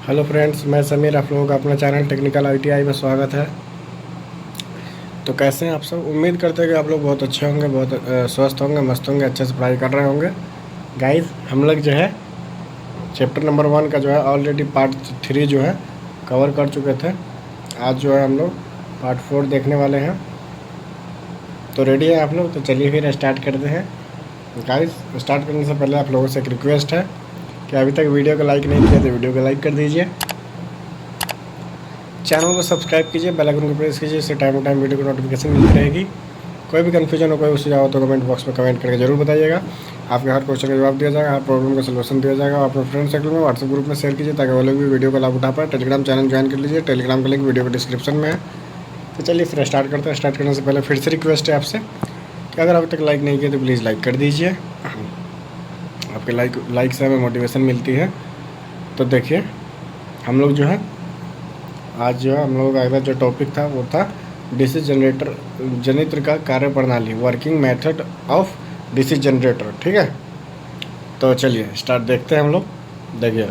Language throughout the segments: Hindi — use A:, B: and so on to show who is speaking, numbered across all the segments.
A: हेलो फ्रेंड्स, मैं समीर। आप लोगों का अपना चैनल टेक्निकल आईटीआई में स्वागत है। तो कैसे हैं आप सब? उम्मीद करते हैं कि आप लोग बहुत अच्छे होंगे, बहुत स्वस्थ होंगे, मस्त होंगे, अच्छे से पढ़ाई कर रहे होंगे। गाइस, हम लोग जो है चैप्टर नंबर 1 का जो है ऑलरेडी पार्ट 3 जो है कवर कर चुके थे। आज जो है हम लोग पार्ट 4 देखने वाले हैं। तो रेडी हैं आप लोग? तो चलिए फिर स्टार्ट करते हैं। गाइस, स्टार्ट करने से पहले आप लोगों से एक रिक्वेस्ट है कि अभी तक वीडियो को लाइक नहीं किया तो वीडियो को लाइक कर दीजिए, चैनल को सब्सक्राइब कीजिए, बेल आइकन को प्रेस कीजिए, इससे टाइम टू टाइम वीडियो की नोटिफिकेशन मिलती रहेगी। कोई भी कन्फ्यूजन हो, कोई सुझाव हो तो कमेंट बॉक्स में कमेंट करके जरूर बताइएगा। आपके हर क्वेश्चन का जवाब दिया जाएगा, हर प्रॉब्लम का सलूशन दिया जाएगा। अपने फ्रेंड सर्कल में, व्हाट्सएप ग्रुप में शेयर कीजिए ताकि वो लोग भी वीडियो का लाभ उठा पाए। टेलीग्राम चैनल ज्वाइन कर लीजिए, टेलीग्राम का लिंक वीडियो के डिस्क्रिप्शन में है। तो चलिए फिर स्टार्ट करते हैं। स्टार्ट करने से पहले फिर से रिक्वेस्ट है आपसे कि अगर अभी तक लाइक नहीं किया तो प्लीज़ लाइक कर दीजिए। आपके लाइक से हमें मोटिवेशन मिलती है। तो देखिए, हम लोग जो है आज जो है हम लोगों का अगला जो टॉपिक था वो था डीसी जनित्र का कार्य प्रणाली, working method of DC generator. ठीक है, तो चलिए स्टार्ट देखते हैं हम लोग। देखिए,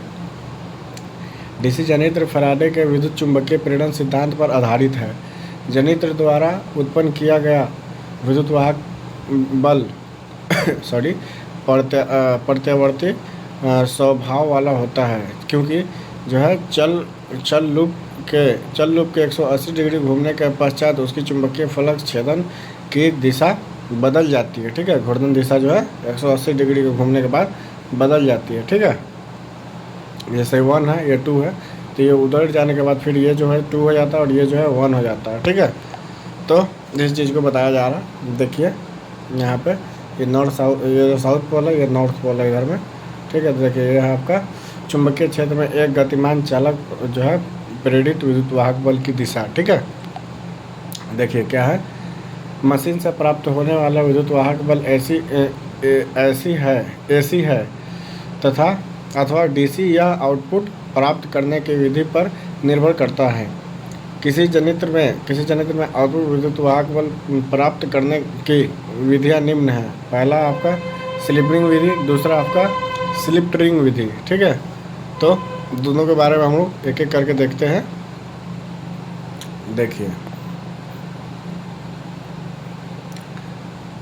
A: डीसी जनित्र फैराडे के विद्युत चुंबकीय प्रेरण सिद्धांत पर आधारित है। जनित्र द्वारा उत्पन्न किया गया विद्युत वाहक बल सॉरी प्रत्यावर्ती स्वभाव वाला होता है, क्योंकि जो है चल लूप के 180 डिग्री घूमने के पश्चात उसकी चुंबकीय फ्लक्स छेदन की दिशा बदल जाती है। ठीक है, घूर्णन दिशा जो है 180 डिग्री के घूमने के बाद बदल जाती है। ठीक है, जैसे 1 है, ये 2 है, तो ये उधर जाने के बाद फिर ये जो है 2 हो जाता है और ये जो है 1 हो जाता है। ठीक है, तो जिस चीज़ को बताया जा रहा है, देखिए यहाँ पे ये ये साउथ पोल है, ये नॉर्थ पोल है इधर में। ठीक है, तो देखिए ये है आपका चुंबकीय क्षेत्र में एक गतिमान चालक जो है प्रेरित विद्युत वाहक बल की दिशा। ठीक है, देखिए क्या है, मशीन से प्राप्त होने वाला विद्युत वाहक बल ऐसी है तथा अथवा डीसी या आउटपुट प्राप्त करने की विधि पर निर्भर करता है। किसी जनित्र में आउटपुट विद्युत वाहक बल प्राप्त करने की विधियाँ निम्न है। पहला आपका स्लिप रिंग विधि, दूसरा आपका स्लिप रिंग विधि। ठीक है, तो दोनों के बारे में हम लोग एक एक करके देखते हैं। देखिए,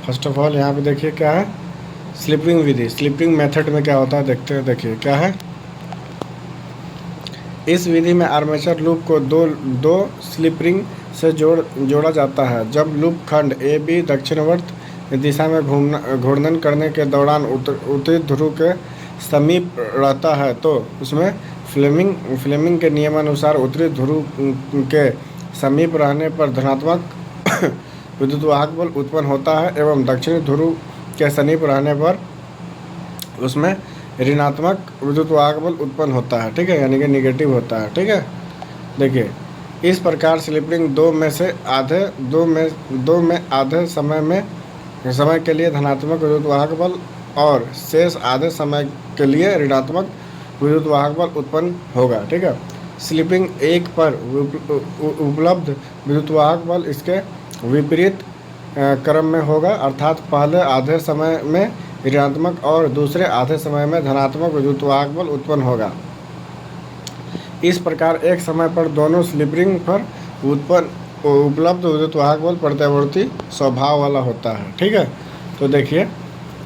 A: फर्स्ट ऑफ ऑल यहाँ पे देखिए क्या है, स्लिप रिंग विधि। स्लिप रिंग मेथड में क्या होता है देखते हैं। देखिए क्या है, इस विधि में आर्मेचर लूप को दो स्लिप रिंग से जोड़ा जाता है। जब लूप खंड ए बी दक्षिणावर्त दिशा में घूर्णन करने के दौरान उत्तरी ध्रुव के समीप रहता है तो उसमें फ्लेमिंग के नियमानुसार उत्तरी ध्रुव के समीप रहने पर धनात्मक विद्युत वाहक बल उत्पन्न होता है एवं दक्षिणी ध्रुव के समीप रहने पर उसमें ऋणात्मक विद्युत वाहक बल उत्पन्न होता है। ठीक है, यानी कि निगेटिव होता है। ठीक है, देखिए इस प्रकार स्लिप रिंग दो में आधे समय के लिए धनात्मक विद्युत वाहक बल और शेष आधे समय के लिए ऋणात्मक विद्युत वाहक बल उत्पन्न होगा। ठीक है, स्लिपिंग 1 पर उपलब्ध विद्युत वाहक बल इसके विपरीत क्रम में होगा, अर्थात पहले आधे समय में ऋणात्मक और दूसरे आधे समय में धनात्मक विद्युत वाहक बल उत्पन्न होगा। इस प्रकार एक समय पर दोनों स्लिप रिंग पर उपलब्ध विद्युत वाहक बल प्रत्यावर्ती स्वभाव वाला होता है। ठीक है, तो देखिए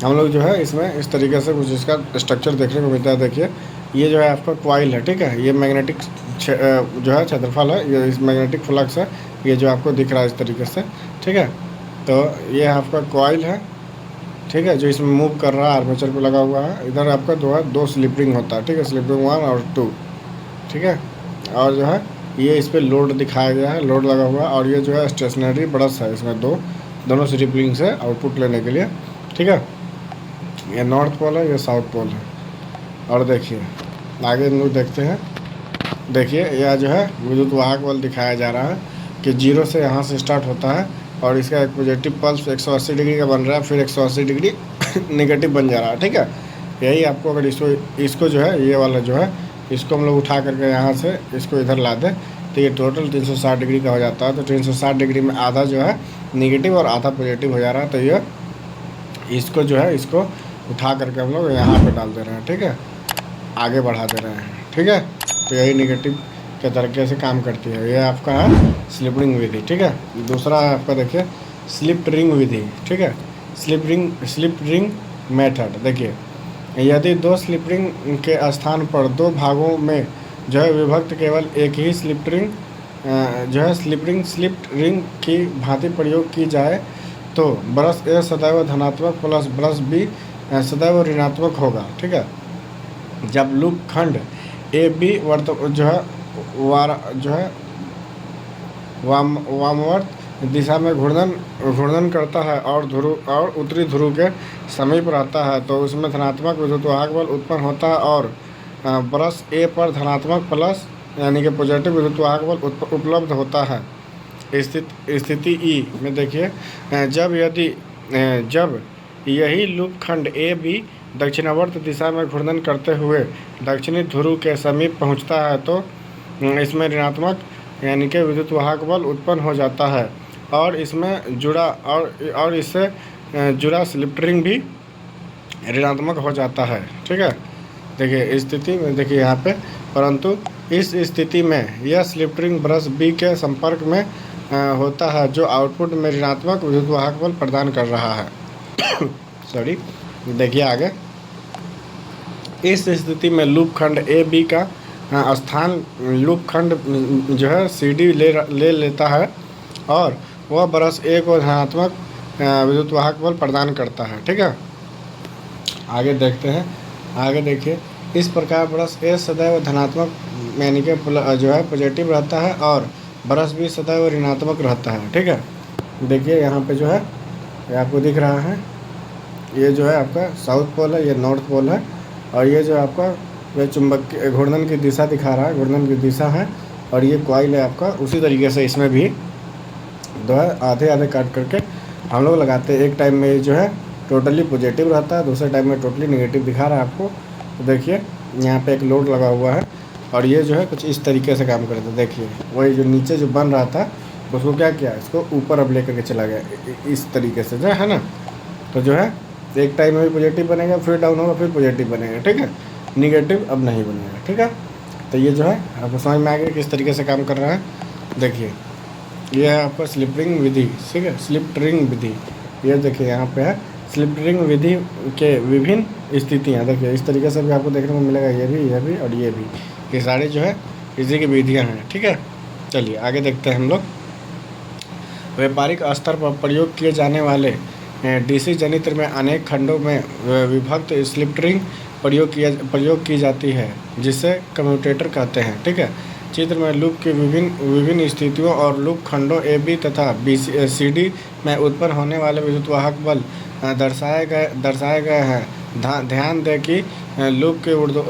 A: हम लोग जो है इसमें इस तरीके से कुछ इसका स्ट्रक्चर देखने को मिलता है। देखिए ये जो है आपका कॉइल है। ठीक है, ये मैग्नेटिक जो है क्षेत्रफल है, ये इस मैग्नेटिक फ्लक्स है, ये जो आपको दिख रहा है इस तरीके से। ठीक है, तो ये आपका कॉइल है। ठीक है, जो इसमें मूव कर रहा है, आर्मेचर पे लगा हुआ है। इधर आपका दो स्लिप रिंग होता है। ठीक है, स्लिप रिंग 1 और 2। ठीक है, और जो है ये इस पर लोड दिखाया गया है, लोड लगा हुआ है, और ये जो है स्टेशनरी ब्रश है, इसमें दोनों स्लिप रिंग से आउटपुट लेने के लिए। ठीक है, ये नॉर्थ पोल है, ये साउथ पोल है। और देखिए आगे हम लोग देखते हैं। देखिए यह जो है विद्युत वाहक बल दिखाया जा रहा है कि 0 से यहाँ से स्टार्ट होता है और इसका एक पॉजिटिव पल्स 180 डिग्री का बन रहा है, फिर 180 डिग्री नेगेटिव बन जा रहा है। ठीक है, यही आपको अगर इसको जो है ये वाला जो है इसको हम लोग उठा करके यहाँ से इसको इधर ला दें तो ये टोटल 360 डिग्री का हो जाता है। तो 360 डिग्री में आधा जो है नेगेटिव और आधा पॉजिटिव हो जा रहा है। तो ये इसको जो है उठा करके हम लोग यहाँ पे डाल दे रहे हैं। ठीक है, आगे बढ़ा दे रहे हैं। ठीक है, तो यही निगेटिव के तरीके से काम करती है। ये आपका है स्लिप रिंग विधि, ठीक है। दूसरा है आपका देखिए स्लिप रिंग विधि, ठीक है। स्लिप रिंग मेथड देखिए, यदि दो स्लिप रिंग के स्थान पर दो भागों में जो है विभक्त केवल एक ही स्लिप रिंग जो है स्लिप रिंग की भांति प्रयोग की जाए तो ब्रश ए सदैव धनात्मक प्लस ब्रश बी सदैव ऋणात्मक होगा, ठीक है। जब लूप खंड ए बी वर्त जो है जो है वामवर्त दिशा में घूर्णन करता है और उत्तरी ध्रुव के समीप रहता है तो उसमें धनात्मक विद्युत वाहक बल उत्पन्न होता है और ब्रश ए पर धनात्मक प्लस यानी कि पॉजिटिव विद्युत वाहक बल उपलब्ध होता है। स्थिति ई में देखिए, जब यही लूप खंड ए बी दक्षिणावर्त दिशा में घूर्णन करते हुए दक्षिणी ध्रुव के समीप पहुंचता है तो इसमें ऋणात्मक यानी कि विद्युत वाहक बल उत्पन्न हो जाता है और इसमें जुड़ा और इससे जुड़ा स्लिप रिंग भी ऋणात्मक हो जाता है, ठीक है। देखिए स्थिति में देखिए यहाँ पे, परंतु इस स्थिति में यह स्लिप रिंग ब्रश बी के संपर्क में होता है जो आउटपुट में ऋणात्मक विद्युत वाहक बल प्रदान कर रहा है। सॉरी, देखिए आगे, इस स्थिति में लूप खंड ए बी का स्थान लूप खंड जो है सी डी ले लेता है और वह ब्रश ए को धनात्मक विद्युत वाहक बल प्रदान करता है, ठीक है। आगे देखते हैं, आगे देखिए, इस प्रकार ब्रश ए सदैव धनात्मक यानी कि जो है पॉजिटिव रहता है और ब्रश बी सदैव ऋणात्मक रहता है, ठीक है। देखिए यहाँ पे जो है ये आपको दिख रहा है, ये जो है आपका साउथ पोल है, ये नॉर्थ पोल है और ये जो आपका वह चुंबक घूर्णन की दिशा दिखा रहा है, घूर्णन की दिशा है और ये कॉइल है आपका। उसी तरीके से इसमें भी जो है आधे आधे काट करके हम लोग लगाते हैं। एक टाइम में जो है टोटली पॉजिटिव रहता है, दूसरे टाइम में टोटली नेगेटिव दिखा रहा है आपको। तो देखिए यहाँ पे एक लोड लगा हुआ है और ये जो है कुछ इस तरीके से काम करता है। देखिए वही जो नीचे जो बन रहा था उसको क्या किया, इसको ऊपर अब लेकर के चला गया इस तरीके से जो है ना। तो जो है एक टाइम में भी पॉजिटिव बनेगा, फिर डाउन होगा, फिर पॉजिटिव बनेगा, ठीक है। निगेटिव अब नहीं बनेगा, ठीक है। तो ये जो है आपको समझ में आ गया किस तरीके से काम कर रहा है। देखिए ये है आपका स्लिप रिंग विधि, ठीक है, स्लिप रिंग विधि। ये देखिए यहाँ पे है स्लिप रिंग विधि के विभिन्न स्थितियाँ। देखिए इस तरीके से भी आपको देखने को मिलेगा, ये भी और ये भी, ये सारे जो है इसी की विधियाँ हैं, ठीक है। चलिए आगे देखते हैं हम लोग। व्यापारिक स्तर पर प्रयोग किए जाने वाले डीसी जनित्र में अनेक खंडों में विभक्त स्लिप रिंग प्रयोग की जाती है जिसे कम्यूटेटर कहते हैं, ठीक है। चित्र में लूप की विभिन्न स्थितियों और लूप खंडों ए बी तथा सी डी में उत्पन्न होने वाले विद्युत वाहक बल दर्शाए गए हैं। ध्यान दें कि लूप के ऊर्ध्व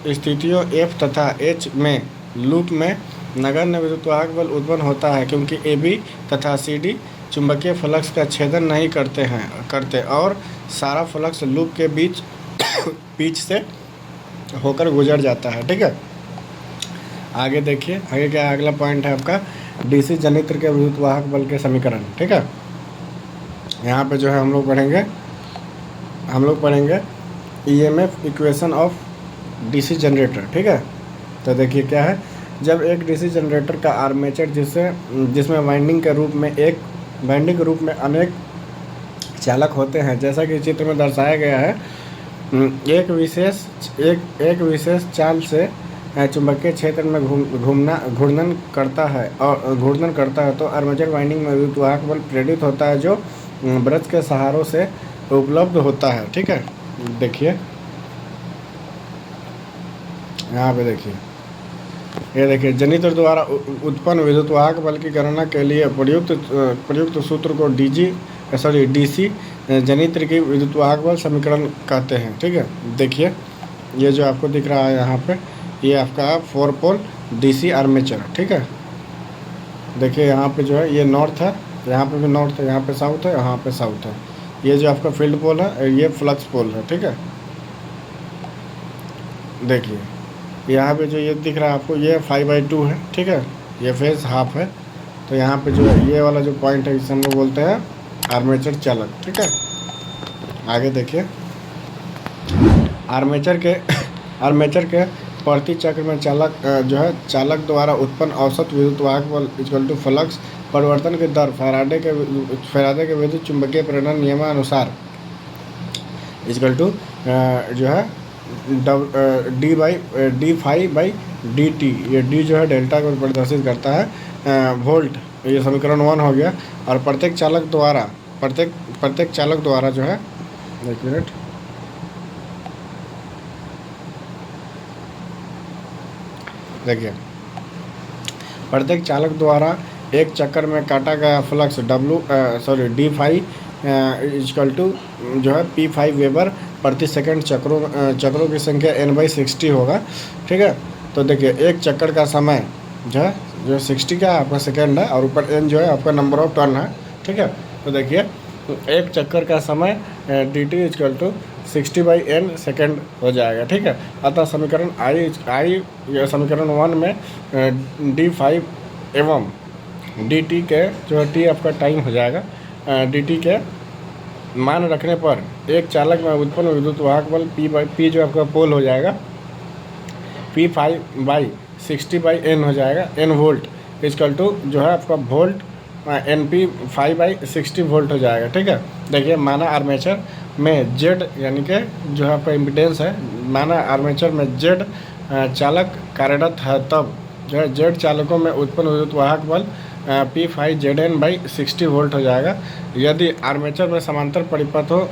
A: स्थितियों एफ तथा एच में लूप में नगण्य विद्युत वाहक बल उत्पन्न होता है क्योंकि ए बी तथा सी डी चुंबकीय फ्लक्स का छेदन नहीं करते और सारा फ्लक्स लूप के बीच से होकर गुजर जाता है, ठीक है। आगे देखिए, आगे क्या अगला पॉइंट है आपका डीसी जनित्र के विद्युत वाहक बल के समीकरण, ठीक है। यहाँ पे जो है हम लोग पढ़ेंगे EMF equation of DC generator, ठीक है। तो देखिए क्या है, जब एक डीसी जनरेटर का आर्मेचर जिसमें वाइंडिंग के रूप में अनेक चालक होते हैं, जैसा कि चित्र में दर्शाया गया है, एक विशेष चाल से चुंबकीय क्षेत्र में घूर्णन करता है तो आर्मेचर वाइंडिंग में विद्युत वाहक बल प्रेरित होता है जो ब्रश के सहारों से उपलब्ध होता है, ठीक है। देखिए यहाँ पे देखिए, ये देखिए जनित्र द्वारा उत्पन्न विद्युत वाहक बल की गणना के लिए प्रयुक्त सूत्र को डीसी जनित्र की विद्युत वाहक बल समीकरण कहते हैं, ठीक है। देखिए ये जो आपको दिख रहा है यहाँ पे, ये आपका 4 पोल डीसी आर्मेचर, ठीक है। देखिए यहाँ पे जो है ये नॉर्थ है, यहाँ पे भी नॉर्थ है, यहाँ पे साउथ है, यहाँ पे साउथ है। ये जो आपका फील्ड पोल है, ये फ्लक्स पोल है, ठीक है। देखिए यहाँ पे जो ये दिख रहा है आपको, ये 5/2 है, ठीक है, ये फेज हाफ है। तो यहाँ पे जो है ये वाला जो पॉइंट है इसे हम लोग बोलते हैं आर्मेचर चालक, ठीक है। आगे देखिए, आर्मेचर के आर्मेचर के प्रति चक्र में जो है चालक द्वारा उत्पन्न औसत विद्युत वाहक बल इक्वल टू फ्लक्स परिवर्तन की दर फैराडे के विद्युत चुंबकीय प्रेरण नियमानुसार इक्वल टू जो है D five by D T. ये डी जो है डेल्टा को प्रदर्शित करता है वोल्ट। ये समीकरण 1 हो गया। और प्रत्येक चालक द्वारा जो है, एक मिनट, देखिए, प्रत्येक चालक द्वारा एक चक्कर में काटा गया flux D five equal to जो है P5 वेबर प्रति सेकंड चक्रों की संख्या N/60 होगा। ठीक है, तो देखिए एक चक्कर का समय जो 60 का आपका सेकंड है और ऊपर N जो है आपका नंबर ऑफ टर्न है। ठीक है, तो देखिए एक चक्कर का समय dt equal to 60/n second हो जाएगा। ठीक है, अतः समीकरण समीकरण 1 में d5 एवं dt के जो है t आपका टाइम हो जाएगा। dt के मान रखने पर एक चालक में उत्पन्न विद्युत वाहक बल P जो आपका पोल हो जाएगा P5/60/n हो जाएगा। n वोल्ट इक्वल टू जो है आपका वोल्ट NP 5/60 वोल्ट हो जाएगा। ठीक है, देखिए माना आर्मेचर में Z यानी कि जो है आपका इम्पिडेंस है, माना आर्मेचर में Z चालक कार्यरत है, तब जो है Z चालकों में उत्पन्न विद्युत वाहक बल P5Zn/60 वोल्ट हो जाएगा। यदि आर्मेचर में समांतर परिपथों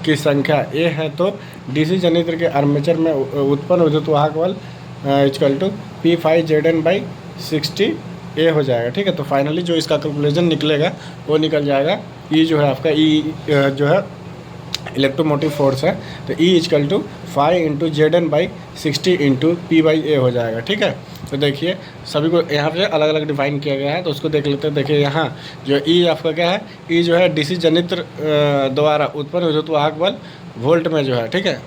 A: की संख्या A है तो DC जनित्र के आर्मेचर में उत्पन्न विद्युत वाहक बल इक्वल टू P5Zn/60 A हो जाएगा। ठीक है, तो फाइनली जो इसका कैलकुलेशन निकलेगा वो निकल जाएगा। E जो है आपका जो है इलेक्ट्रोमोटिव फोर्स है, तो E equal to 5 × Zn/60 × P/A हो जाएगा। ठीक है, तो देखिए सभी को यहाँ पे अलग अलग डिफाइन किया गया है, तो उसको देख लेते हैं। देखिए यहाँ जो E आपका क्या है, E जो है DC जनित्र द्वारा उत्पन्न विद्युत वाहक बल वोल्ट में जो है, ठीक है,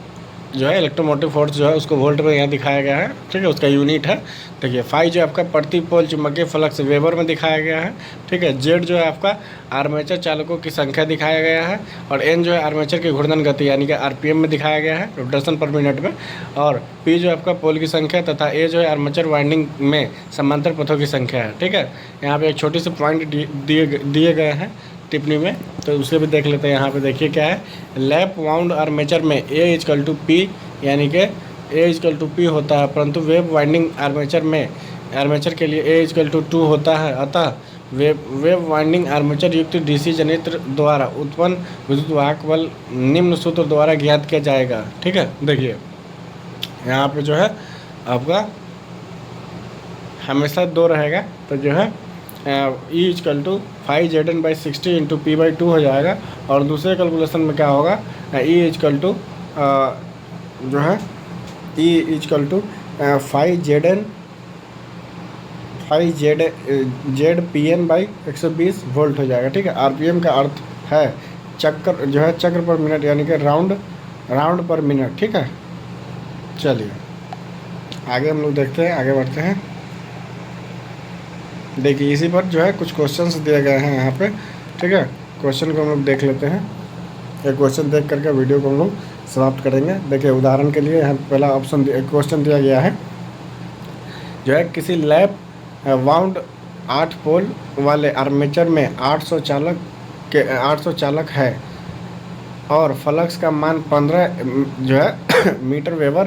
A: जो है इलेक्ट्रोमोटिव फोर्स जो है उसको वोल्ट में यहाँ दिखाया गया है। ठीक है, उसका यूनिट है। देखिए फाई जो आपका प्रति पोल चुंबकीय फ्लक्स वेबर में दिखाया गया है। ठीक है, जेड जो है आपका आर्मेचर चालकों की संख्या दिखाया गया है, और एन जो है आर्मेचर की घूर्णन गति यानी कि आरपीएम में दिखाया गया है, रोटेशन पर मिनट में, और पी जो है आपका पोल की संख्या तथा ए जो है आर्मेचर वाइंडिंग में समांतर पथों की संख्या है। ठीक है, यहाँ पे एक छोटी सी पॉइंट दिए गए हैं टिप्पणी में, तो उसे भी देख लेते हैं। यहाँ पे देखिए क्या है, लैप वाउंड आर्मेचर में ए इक्वल टू पी यानी कि ए इक्वल टू पी होता है, परंतु वेब वाइंडिंग आर्मेचर के लिए ए इक्वल टू 2 होता है। अतः वेब वाइंडिंग आर्मेचर युक्त डीसी जनित्र द्वारा उत्पन्न विद्युत वाहक बल निम्न सूत्र द्वारा ज्ञात किया जाएगा। ठीक है, देखिए यहाँ पे जो है आपका हमेशा 2 रहेगा, तो जो है E equal to 5Zn/60 × P/2 हो जाएगा। और दूसरे कैलकुलेशन में क्या होगा, E इक्वल टू जो है E equal to 5ZPN/120 volt हो जाएगा। ठीक है, आरपीएम का अर्थ है चक्कर जो है चक्र पर मिनट यानी कि राउंड पर मिनट। ठीक है, चलिए आगे हम लोग देखते हैं, आगे बढ़ते हैं। देखिए इसी पर जो है कुछ क्वेश्चंस दिए गए हैं यहाँ पे। ठीक है, क्वेश्चन को हम लोग देख लेते हैं। एक क्वेश्चन देख करके वीडियो को हम लोग समाप्त करेंगे। देखिए उदाहरण के लिए यहाँ पहला ऑप्शन क्वेश्चन दिया गया है, जो है किसी लैप वाउंड 8 पोल वाले आर्मेचर में 800 चालक है और फ्लक्स का मान 15 जो है मीटर वेबर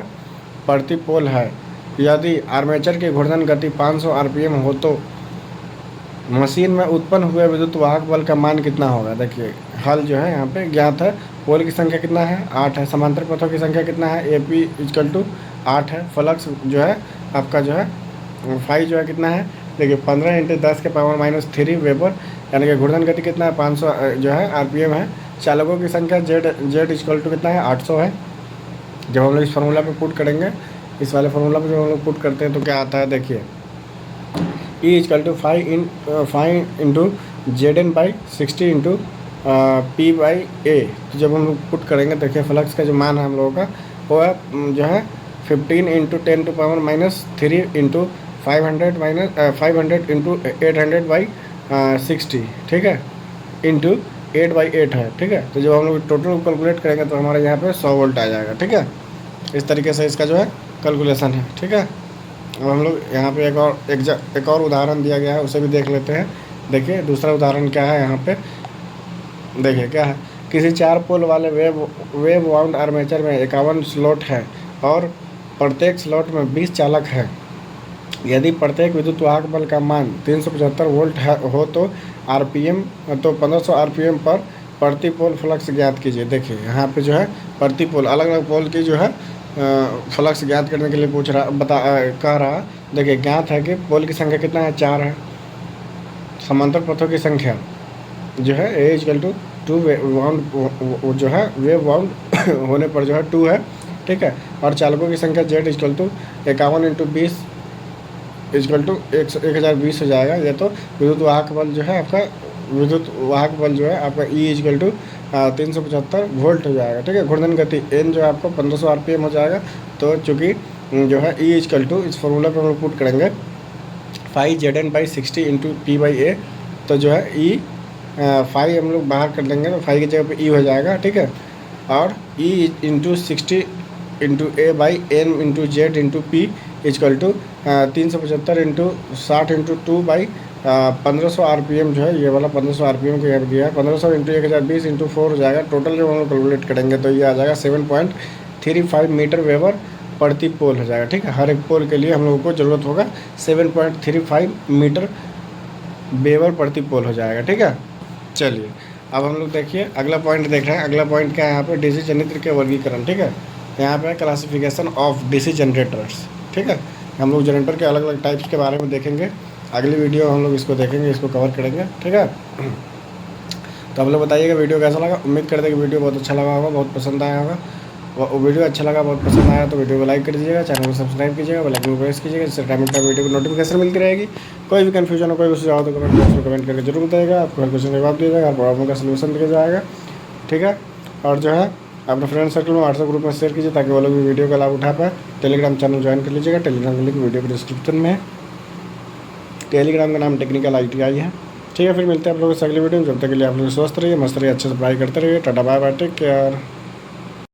A: प्रति पोल है। यदि आर्मेचर की घूर्णन गति 500 आरपीएम हो तो मशीन में उत्पन्न हुए विद्युत वाहक बल का मान कितना होगा। देखिए हल जो है यहाँ पे ज्ञात है, पोल की संख्या कितना है 8 है, समांतर पथों की संख्या कितना है AP इक्वल टू 8 है, फ्लक्स जो है आपका जो है फाई जो है कितना है, देखिए 15 × 10⁻³ वेबर यानी कि घूर्णन गति कितना है 500 जो है आरपीएम है। चालकों की संख्या जेड इक्वल टू कितना है 800 है। जब हम लोग इस फार्मूला पे पुट करेंगे, इस वाले फार्मूला पे जब हम लोग पुट करते हैं तो क्या आता है, देखिए E equal to 5 × Zn/60 × P/A। तो जब हम लोग पुट करेंगे, देखिए फ्लक्स का जो मान है हम लोगों का वो है जो है 15 × 10⁻³ × 500 × 800/60। ठीक है, इंटू 8/8 है। ठीक है, तो जब हम लोग टोटल कैलकुलेट करेंगे तो हमारे यहाँ पे 100 वोल्ट आ जाएगा। ठीक है, इस तरीके से इसका जो है कैलकुलेशन है। ठीक है, अब हम लोग यहाँ पे एक और उदाहरण दिया गया है, उसे भी देख लेते हैं। देखिए दूसरा उदाहरण क्या है यहाँ पे, देखिए क्या है, किसी 4 पोल वाले वेव वाउंड आर्मेचर में 51 स्लॉट है और प्रत्येक स्लॉट में 20 चालक है। यदि प्रत्येक विद्युत वाहक बल का मान 375 वोल्ट हो तो आरपीएम तो 1500 आरपीएम पर प्रति पोल फ्लक्स ज्ञात कीजिए। देखिए यहाँ पे जो है प्रति पोल, अलग अलग पोल की जो है फ्लक्स ज्ञात करने के लिए कह रहा। देखिए ज्ञात है कि पोल की संख्या कितना है, 4 है। समांतर पथों की संख्या जो है ए इक्वल टू 2 वाउंड जो है वेव वाउंड होने पर जो है 2 है। ठीक है, और चालकों की संख्या Z equal to 51 into 20 equal to 1020 हो जाएगा। ये तो विद्युत वाहक बल जो है आपका, विद्युत वाहक बल जो है आपका ई इक्वल टू 375 वोल्ट हो जाएगा। ठीक है, घूर्णन गति एन जो है आपको 1500 आरपीएम हो जाएगा। तो चूँकि जो है ई इक्वल टू इस फॉर्मूला पर हम लोग पुट करेंगे 5Zn/60 इंटू P/A। तो जो है ई 5 हम लोग बाहर कर देंगे तो 5 की जगह पे ई हो जाएगा। ठीक है, और E into 60 into A/N into Z into P equal to 375 into 60 into 2/1500 RPM जो है, ये वाला 1500 आरपीएम को यहाँ दिया है। 1500 इंटू 1020 इंटू 4 हो जाएगा। टोटल जो हम लोग कैलकुलेट करेंगे तो ये आ जाएगा 7.35 मीटर वेबर प्रति पोल हो जाएगा। ठीक है, हर एक पोल के लिए हम लोगों को ज़रूरत होगा 7.35 मीटर वेबर प्रति पोल हो जाएगा। ठीक है, चलिए अब हम लोग देखिए अगला पॉइंट देख रहे हैं। अगला पॉइंट क्या है यहाँ पे, डीसी जनरेटर के वर्गीकरण। ठीक है, यहाँ पे क्लासिफिकेशन ऑफ डीसी जनरेटर्स। ठीक है, हम लोग जनरेटर के अलग अलग टाइप्स के बारे में देखेंगे। अगली वीडियो हम लोग इसको देखेंगे, इसको कवर करेंगे। ठीक है, तो आप लोग बताइएगा वीडियो कैसा लगा। उम्मीद करते हैं कि वीडियो बहुत अच्छा लगा होगा, बहुत पसंद आया होगा। वीडियो अच्छा लगा, बहुत पसंद आया तो वीडियो को लाइक कर दीजिएगा, चैनल को सब्सक्राइब कीजिएगा, बेल आइकन को प्रेस कीजिएगा, जिससे टाइम टाइम वीडियो को नोटिफिकेशन मिलती रहेगी। कोई भी कन्फ्यूजन हो, कोई भी सुझाव तो कमेंट बॉक्स में कमेंट करके जरूर बताइएगा। आपको हर क्वेश्चन का जवाब दिया जाएगा, हर प्रॉब्लम का सलूशन दिया जाएगा। ठीक है, और जो है अपने फ्रेंड सर्कल में व्हाट्सएप ग्रुप में शेयर कीजिए ताकि वो लोग भी वीडियो का लाभ उठा पाए। टेलीग्राम चैनल ज्वाइन कर लीजिएगा, टेलीग्राम का लिंक वीडियो के डिस्क्रिप्शन में है। टेलीग्राम का नाम टेक्निकल ITI है। ठीक है, फिर मिलते हैं आप लोगों से अगली वीडियो में। जब तक के लिए आप लोग स्वस्थ रहिए, मस्त रहिए, अच्छे से पढ़ाई करते रहिए। Tata bye bye, take care.